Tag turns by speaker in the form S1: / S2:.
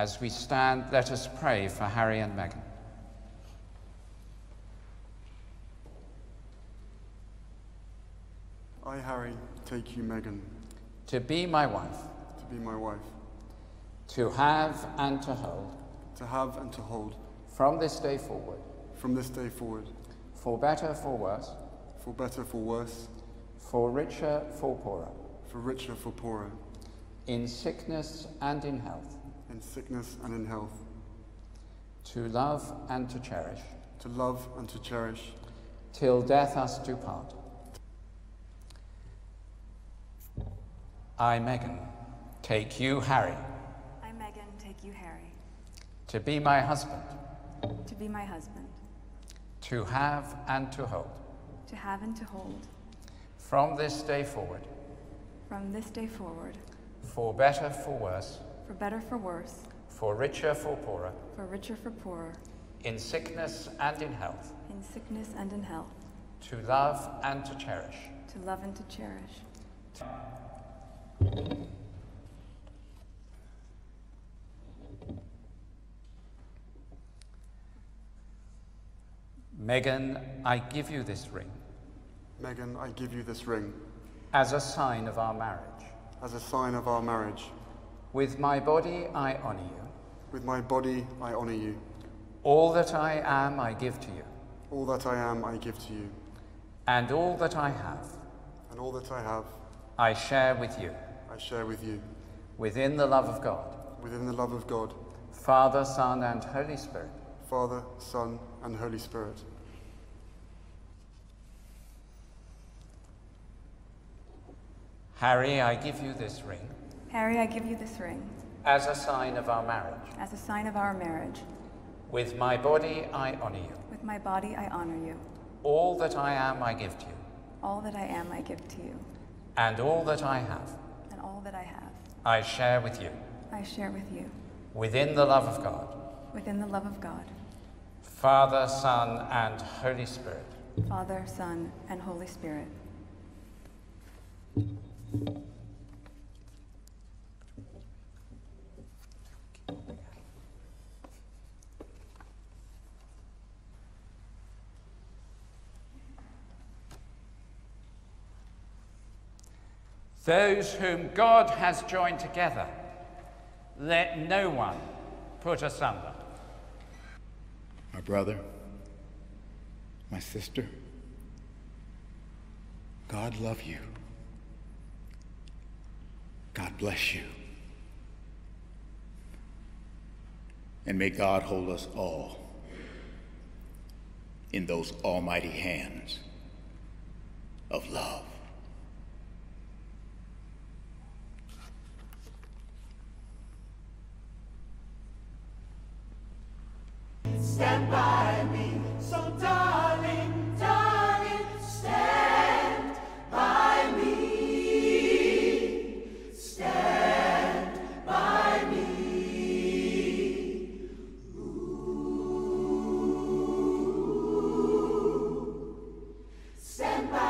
S1: As we stand, let us pray for Harry and Meghan.
S2: I, Harry, take you, Meghan,
S1: To be my wife,
S2: to be my wife,
S1: to have and to hold,
S2: to have and to hold,
S1: from this day forward,
S2: from this day forward,
S1: for better, for worse,
S2: for better, for worse,
S1: for richer, for poorer,
S2: for richer, for poorer,
S1: in sickness and in health,
S2: in sickness and in health,
S1: to love and to cherish,
S2: to love and to cherish,
S1: till death us do part. I, Meghan, take you, Harry,
S3: I, Meghan, take you, Harry,
S1: to be my husband,
S3: to be my husband,
S1: to have and to hold,
S3: to have and to hold,
S1: from this day forward,
S3: from this day forward,
S1: for better, for worse,
S3: for better, for worse,
S1: for richer, for poorer,
S3: for richer, for poorer,
S1: in sickness and in health,
S3: in sickness and in health,
S1: to love and to cherish.
S3: to love and to cherish.
S1: Meghan, I give you this ring
S2: Meghan, I give you this ring
S1: as a sign of our marriage.
S2: as a sign of our marriage.
S1: With my body, I honor you.
S2: With my body, I honor you.
S1: All that I am, I give to you.
S2: All that I am, I give to you.
S1: And all that I have,
S2: And all that I have,
S1: I share with you,
S2: I share with you,
S1: within the love of God,
S2: within the love of God,
S1: Father, Son, and Holy Spirit.
S2: Father, Son, and Holy Spirit.
S1: Harry, I give you this ring
S3: Harry, I give you this ring
S1: as a sign of our marriage.
S3: as a sign of our marriage.
S1: With my body, I honor you.
S3: With my body, I honor you.
S1: All that I am, I give to you.
S3: All that I am, I give to you.
S1: And all that I have,
S3: And all that I have,
S1: I share with you,
S3: I share with you,
S1: within the love of God,
S3: within the love of God,
S1: Father, Son, and Holy Spirit.
S3: Father, Son, and Holy Spirit.
S1: Those whom God has joined together, let no one put asunder.
S4: My brother, my sister, God love you. God bless you. And may God hold us all in those almighty hands of love.
S5: Stand by me, so darling, darling, stand by me. Stand by me. Ooh. Stand by